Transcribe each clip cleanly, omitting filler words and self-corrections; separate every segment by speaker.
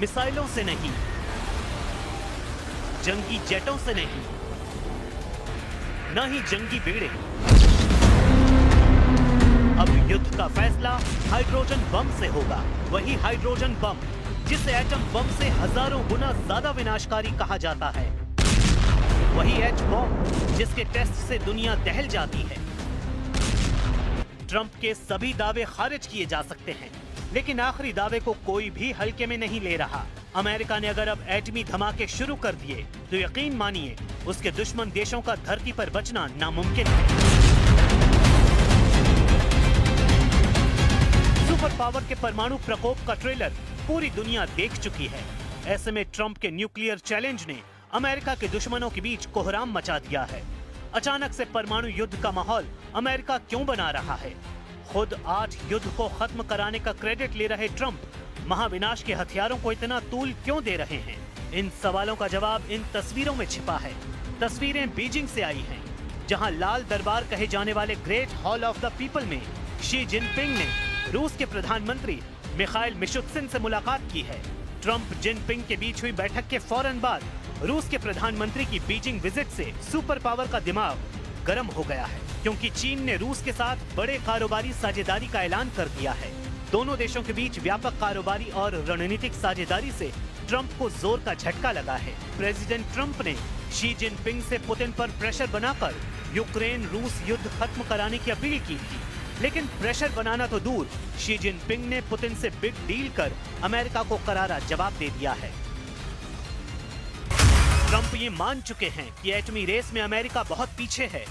Speaker 1: मिसाइलों से नहीं, जंगी जेटों से नहीं, न ही जंगी बेड़े। अब युद्ध का फैसला हाइड्रोजन बम से होगा। वही हाइड्रोजन बम जिसे एटम बम से हजारों गुना ज्यादा विनाशकारी कहा जाता है। वही एच बॉम्ब जिसके टेस्ट से दुनिया दहल जाती है। ट्रंप के सभी दावे खारिज किए जा सकते हैं, लेकिन आखिरी दावे को कोई भी हल्के में नहीं ले रहा। अमेरिका ने अगर अब एटमी धमाके शुरू कर दिए तो यकीन मानिए उसके दुश्मन देशों का धरती पर बचना नामुमकिन है। सुपर पावर के परमाणु प्रकोप का ट्रेलर पूरी दुनिया देख चुकी है। ऐसे में ट्रंप के न्यूक्लियर चैलेंज ने अमेरिका के दुश्मनों के बीच कोहराम मचा दिया है। अचानक से परमाणु युद्ध का माहौल अमेरिका क्यों बना रहा है? खुद 8 युद्ध को खत्म कराने का क्रेडिट ले रहे ट्रंप महाविनाश के हथियारों को इतना तूल क्यों दे रहे हैं? इन सवालों का जवाब इन तस्वीरों में छिपा है। तस्वीरें बीजिंग से आई हैं, जहां लाल दरबार कहे जाने वाले great hall of the people में शी जिनपिंग ने रूस के प्रधानमंत्री मिखाइल मिशुत्सिन से मुलाकात की है। ट्रंप जिनपिंग के बीच हुई बैठक के फौरन बाद रूस के प्रधानमंत्री की बीजिंग विजिट से सुपर पावर का दिमाग गर्म हो गया है, क्योंकि चीन ने रूस के साथ बड़े कारोबारी साझेदारी का ऐलान कर दिया है। दोनों देशों के बीच व्यापक कारोबारी और रणनीतिक साझेदारी से ट्रंप को जोर का झटका लगा है। प्रेसिडेंट ट्रंप ने शी जिनपिंग से पुतिन पर प्रेशर बनाकर यूक्रेन रूस युद्ध खत्म कराने की अपील की थी, लेकिन प्रेशर बनाना तो दूर, शी जिनपिंग ने पुतिन से बिग डील कर अमेरिका को करारा जवाब दे दिया है। ट्रंप ये मान चुके हैं कि एटमी रेस में अमेरिका बहुत पीछे है,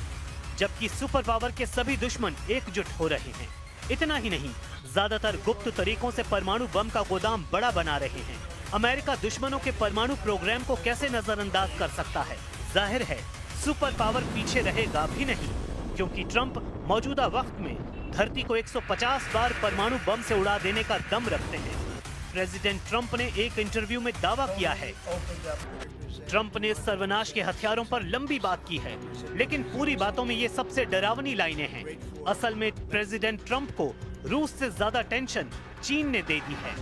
Speaker 1: जबकि सुपर पावर के सभी दुश्मन एकजुट हो रहे हैं। इतना ही नहीं, ज्यादातर गुप्त तरीकों से परमाणु बम का गोदाम बड़ा बना रहे हैं। अमेरिका दुश्मनों के परमाणु प्रोग्राम को कैसे नजरअंदाज कर सकता है? जाहिर है सुपर पावर पीछे रहेगा भी नहीं, क्योंकि ट्रंप मौजूदा वक्त में धरती को 150 बार परमाणु बम से उड़ा देने का दम रखते हैं। प्रेसिडेंट ट्रंप ने एक इंटरव्यू में दावा किया है। ट्रंप ने सर्वनाश के हथियारों पर लंबी बात की है, लेकिन पूरी बातों में ये सबसे डरावनी लाइनें हैं। असल में प्रेसिडेंट ट्रंप को रूस से ज्यादा टेंशन चीन ने दे दी है।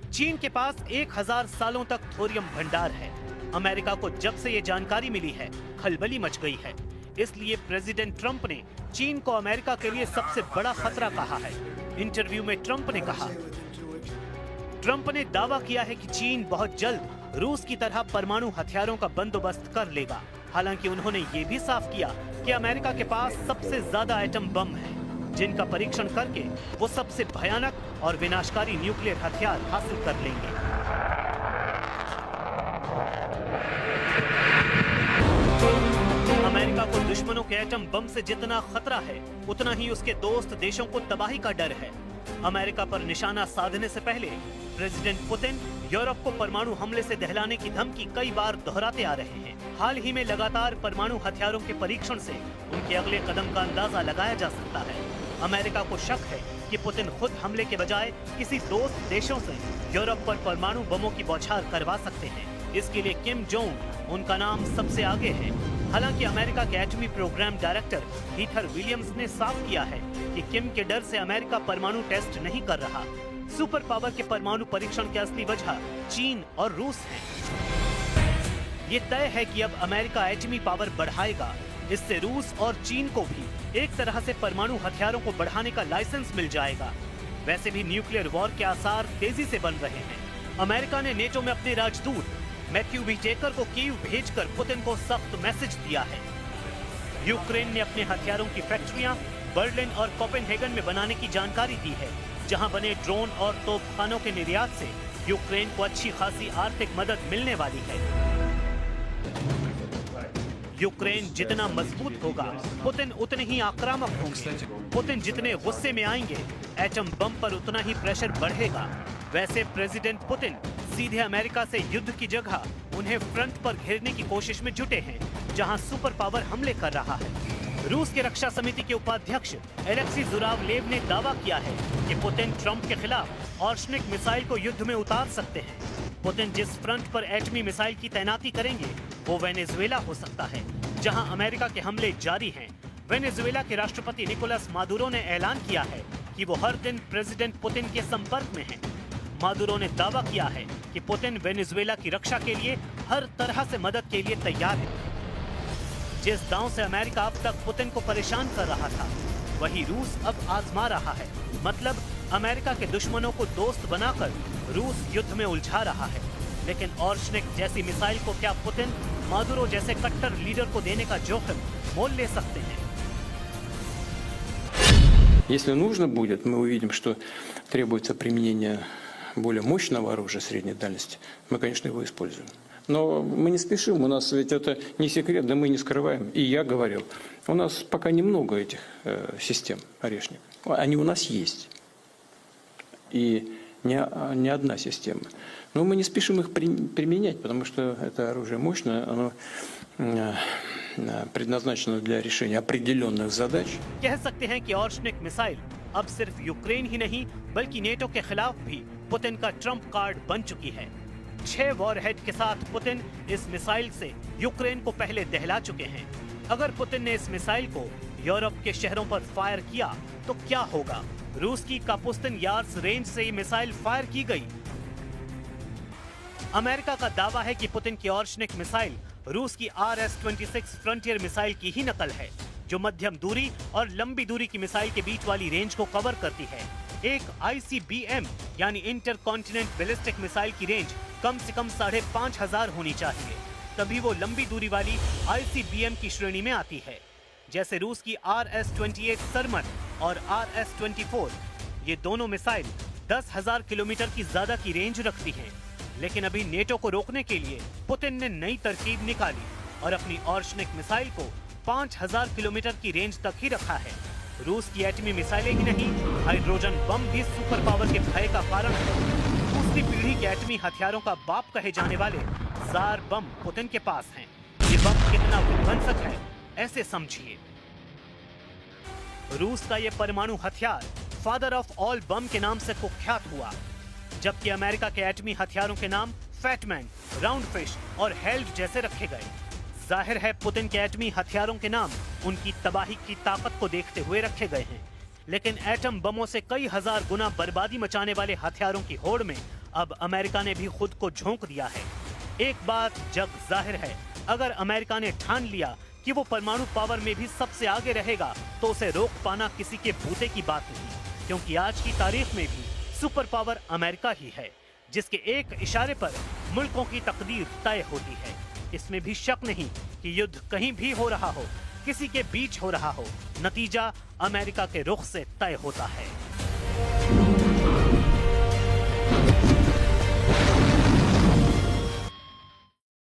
Speaker 1: चीन के पास 1000 सालों तक थोरियम भंडार है। अमेरिका को जब से ये जानकारी मिली है, खलबली मच गई है। इसलिए प्रेसिडेंट ट्रंप ने चीन को अमेरिका के लिए सबसे बड़ा खतरा कहा है। इंटरव्यू में ट्रंप ने दावा किया है कि चीन बहुत जल्द रूस की तरह परमाणु हथियारों का बंदोबस्त कर लेगा। हालांकि उन्होंने ये भी साफ किया कि अमेरिका के पास सबसे ज्यादा एटम बम है, जिनका परीक्षण करके वो सबसे भयानक और विनाशकारी न्यूक्लियर हथियार हासिल कर लेंगे। अमेरिका को दुश्मनों के एटम बम से जितना खतरा है, उतना ही उसके दोस्त देशों को तबाही का डर है। अमेरिका पर निशाना साधने से पहले प्रेसिडेंट पुतिन यूरोप को परमाणु हमले से दहलाने की धमकी कई बार दोहराते आ रहे हैं। हाल ही में लगातार परमाणु हथियारों के परीक्षण से उनके अगले कदम का अंदाजा लगाया जा सकता है। अमेरिका को शक है कि पुतिन खुद हमले के बजाय किसी दोस्त देशों से यूरोप पर परमाणु बमों की बौछार करवा सकते हैं। इसके लिए किम जोंग उनका नाम सबसे आगे है। हालांकि अमेरिका के एटमी प्रोग्राम डायरेक्टर हीथर विलियम्स ने साफ किया है कि किम के डर से अमेरिका परमाणु टेस्ट नहीं कर रहा। सुपर पावर के परमाणु परीक्षण की असली वजह चीन और रूस है। ये तय है कि अब अमेरिका एटमी पावर बढ़ाएगा। इससे रूस और चीन को भी एक तरह से परमाणु हथियारों को बढ़ाने का लाइसेंस मिल जाएगा। वैसे भी न्यूक्लियर वॉर के आसार तेजी से बन रहे हैं। अमेरिका ने नेटो में अपने राजदूत मैथ्यू विटेकर को कीव भेजकर पुतिन को सख्त मैसेज दिया है। यूक्रेन ने अपने हथियारों की फैक्ट्रियां बर्लिन और कोपेनहेगन में बनाने की जानकारी दी है, जहां बने ड्रोन और तोपखानों के निर्यात से यूक्रेन को अच्छी खासी आर्थिक मदद मिलने वाली है। यूक्रेन जितना मजबूत होगा, पुतिन उतने ही आक्रामक होंगे। पुतिन जितने गुस्से में आएंगे, एटम बम पर उतना ही प्रेशर बढ़ेगा। वैसे प्रेसिडेंट पुतिन सीधे अमेरिका से युद्ध की जगह उन्हें फ्रंट पर घेरने की कोशिश में जुटे हैं, जहां सुपर पावर हमले कर रहा है। रूस के रक्षा समिति के उपाध्यक्ष एलेक्सी जुरावलेव ने दावा किया है कि पुतिन ट्रंप के खिलाफ ऑर्शनिक मिसाइल को युद्ध में उतार सकते हैं। पुतिन जिस फ्रंट पर एटमी मिसाइल की तैनाती करेंगे वो वेनेजुएला हो सकता है, जहां अमेरिका के हमले जारी हैं। वेनेजुएला के राष्ट्रपति निकोलस मादुरो ने ऐलान किया है कि वो हर दिन प्रेसिडेंट पुतिन के संपर्क में हैं। मादुरो ने दावा किया है कि पुतिन वेनेजुएला की रक्षा के लिए हर तरह से मदद के लिए तैयार है। जिस दांव से अमेरिका अब तक पुतिन को परेशान कर रहा था, वही रूस अब आजमा रहा है। मतलब अमेरिका के दुश्मनों को दोस्त बनाकर रूस युद्ध में उलझा रहा है। लेकिन ऑर्शनिक जैसी मिसाइल को क्या पुतिन मादुरो जैसे कट्टर लीडर को देने का जोखिम मोल ले सकते हैं?
Speaker 2: Если нужно будет, мы увидим, что требуется применение более мощного оружия средней дальности, мы, конечно, его используем. Но мы не спешим, у нас ведь это не секрет, да мы не скрываем. И я говорил, у нас пока немного этих систем «Орешник». Они у нас есть. И не одна система. Но мы не спешим их применять, потому что это оружие мощное, оно предназначено для решения определенных задач.
Speaker 1: कह सकते हैं कि ऑर्शनिक मिसाइल अब सिर्फ यूक्रेन ही नहीं बल्कि नेटो के खिलाफ भी पुतिन का ट्रम्प कार्ड बन चुकी है। 6 वॉरहेड के साथ पुतिन इस मिसाइल से यूक्रेन को पहले दहला चुके हैं। अगर पुतिन ने इस मिसाइल को यूरोप के शहरों पर फायर किया तो क्या होगा? रूस की कापुस्तिन यार्स रेंज से ये मिसाइल फायर की गई। अमेरिका का दावा है कि पुतिन की ऑर्शनिक मिसाइल रूस की RS-26 फ्रंटियर मिसाइल की ही नकल है, जो मध्यम दूरी और लंबी दूरी की मिसाइल के बीच वाली रेंज को कवर करती है। एक ICBM यानी इंटर कॉन्टिनेंट बैलिस्टिक मिसाइल की रेंज कम से कम 5,500 होनी चाहिए, तभी वो लंबी दूरी वाली ICBM की श्रेणी में आती है। जैसे रूस की RS-28 सरमन और RS-24, ये दोनों मिसाइल 10,000 किलोमीटर की ज्यादा की रेंज रखती हैं। लेकिन अभी नेटो को रोकने के लिए पुतिन ने नई तरकीब निकाली और अपनी ऑर्शनिक मिसाइल को 5,000 किलोमीटर की रेंज तक ही रखा है। रूस की एटमी मिसाइलें ही नहीं, हाइड्रोजन बम भी सुपर पावर के भय का कारण है। दूसरी पीढ़ी के एटमी हथियारों का बाप कहे जाने वाले जार बम पुतिन के पास हैं। ये बम कितना विध्वंसक है, ऐसे समझिए। रूस का ये परमाणु हथियार फादर ऑफ ऑल बम के नाम से कुख्यात हुआ, जबकि अमेरिका के एटमी हथियारों के नाम फैटमैन, राउंड फिश और हेल्ड जैसे रखे गए। जाहिर है पुतिन के एटमी हथियारों के नाम उनकी तबाही की ताकत को देखते हुए रखे गए हैं। लेकिन एटम बमों से कई हजार गुना बर्बादी मचाने वाले हथियारों की होड़ में अब अमेरिका ने भी खुद को झोंक दिया है। एक बात जग जाहिर है, अगर अमेरिका ने ठान लिया कि वो परमाणु पावर में भी सबसे आगे रहेगा तो उसे रोक पाना किसी के बूते की बात नहीं, क्योंकि आज की तारीख में भी सुपर पावर अमेरिका ही है, जिसके एक इशारे पर मुल्कों की तकदीर तय होती है। इसमें भी शक नहीं कि युद्ध कहीं भी हो रहा हो, किसी के बीच हो रहा हो, नतीजा अमेरिका के रुख से तय होता है।